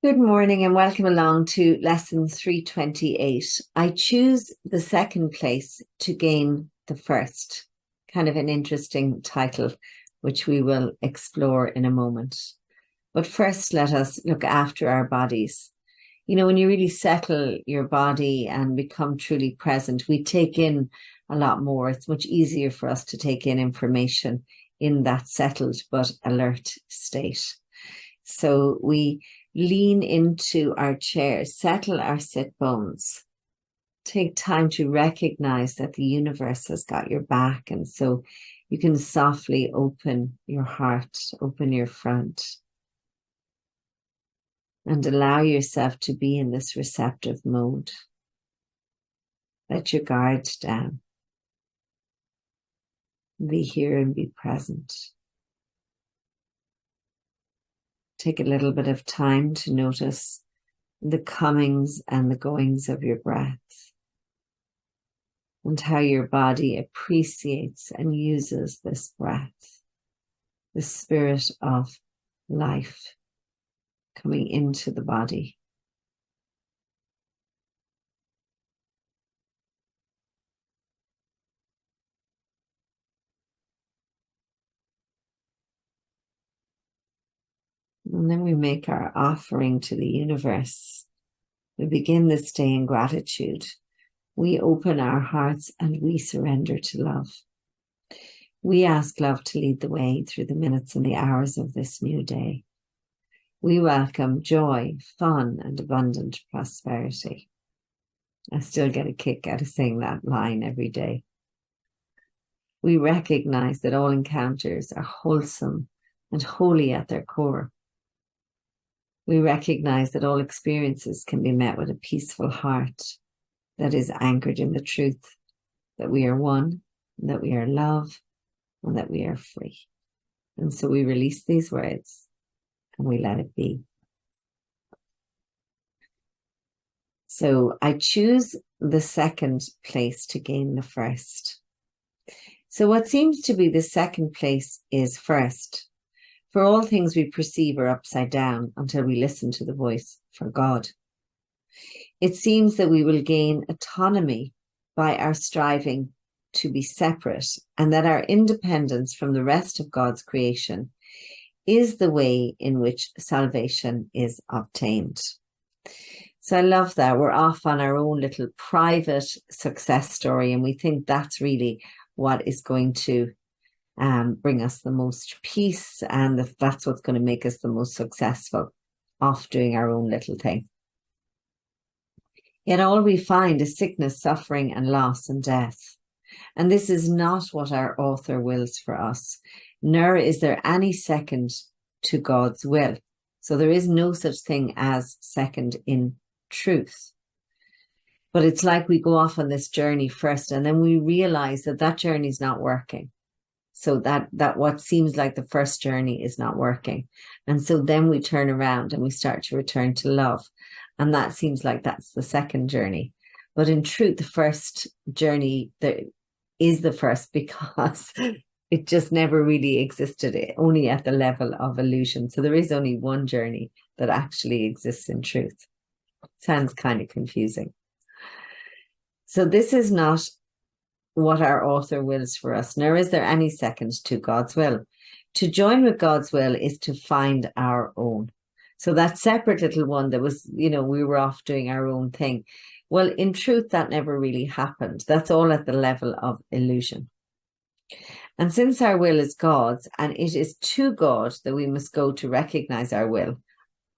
Good morning and welcome along to lesson 328. I choose the second place to gain the first. Kind of an interesting title, which we will explore in a moment. But first, let us look after our bodies. You know, when you really settle your body and become truly present, we take in a lot more. It's much easier for us to take in information in that settled but alert state. So we lean into our chairs, settle our sit bones, take time to recognize that the universe has got your back. And so you can softly open your heart, open your front, and allow yourself to be in this receptive mode. Let your guard down. Be here and be present. Take a little bit of time to notice the comings and the goings of your breath and how your body appreciates and uses this breath, the spirit of life coming into the body. And then we make our offering to the universe. We begin this day in gratitude. We open our hearts and we surrender to love. We ask love to lead the way through the minutes and the hours of this new day. We welcome joy, fun, and abundant prosperity. I still get a kick out of saying that line every day. We recognize that all encounters are wholesome and holy at their core. We recognize that all experiences can be met with a peaceful heart that is anchored in the truth that we are one, that we are love, and that we are free. And so we release these words and we let it be. So I choose the second place to gain the first. So what seems to be the second place is first. For all things we perceive are upside down until we listen to the voice for God. It seems that we will gain autonomy by our striving to be separate, and that our independence from the rest of God's creation is the way in which salvation is obtained. So I love that. We're off on our own little private success story, and we think that's really what is going to bring us the most peace, and that's what's going to make us the most successful, off doing our own little thing. Yet all we find is sickness, suffering, and loss and death. And this is not what our author wills for us, nor is there any second to God's will. So there is no such thing as second in truth. But it's like we go off on this journey first, and then we realize that that journey is not working. So that what seems like the first journey is not working. And so then we turn around and we start to return to love. And that seems like that's the second journey. But in truth, the first journey is the first, because it just never really existed, only at the level of illusion. So there is only one journey that actually exists in truth. Sounds kind of confusing. So this is not what our author wills for us, nor is there any second to God's will. To join with God's will is to find our own. So that separate little one that was, we were off doing our own thing. Well, in truth, that never really happened. That's all at the level of illusion. And since our will is God's, and it is to God that we must go to recognize our will,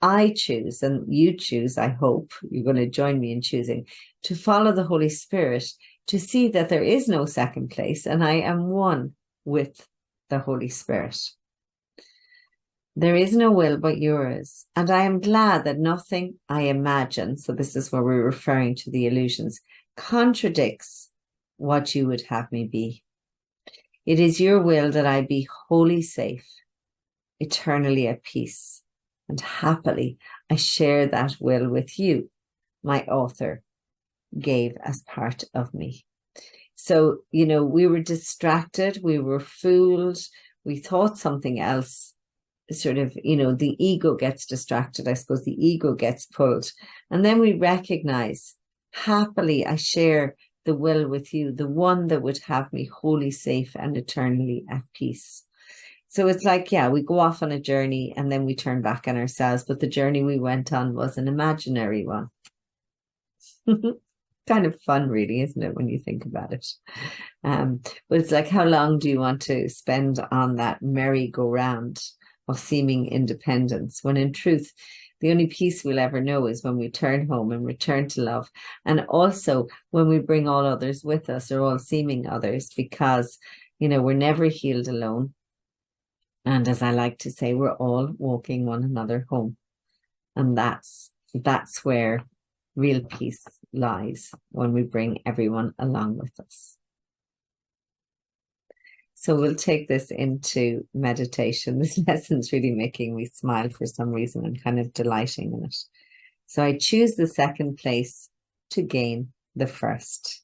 I choose, and you choose, I hope you're going to join me in choosing, to follow the Holy Spirit, to see that there is no second place, and I am one with the Holy Spirit. There is no will but yours, and I am glad that nothing I imagine, so this is where we're referring to the illusions, contradicts what you would have me be. It is your will that I be wholly safe, eternally at peace, and happily I share that will with you, my author gave as part of me. So, we were distracted, we were fooled, we thought something else, sort of, the ego gets distracted. I suppose the ego gets pulled. And then we recognize, happily, I share the will with you, the one that would have me wholly safe and eternally at peace. So it's like, yeah, we go off on a journey and then we turn back on ourselves, but the journey we went on was an imaginary one. Kind of fun, really, isn't it, when you think about it? But it's like, how long do you want to spend on that merry-go-round of seeming independence, when in truth, the only peace we'll ever know is when we turn home and return to love. And also when we bring all others with us, or all seeming others, because, we're never healed alone. And as I like to say, we're all walking one another home. And that's where real peace lies, when we bring everyone along with us. So we'll take this into meditation. This lesson's really making me smile for some reason. I'm kind of delighting in it. So I choose the second place to gain the first.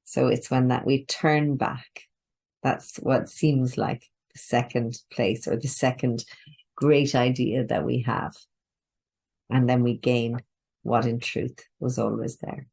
So it's when that we turn back. That's what seems like the second place, or the second great idea that we have. And then we gain what in truth was always there.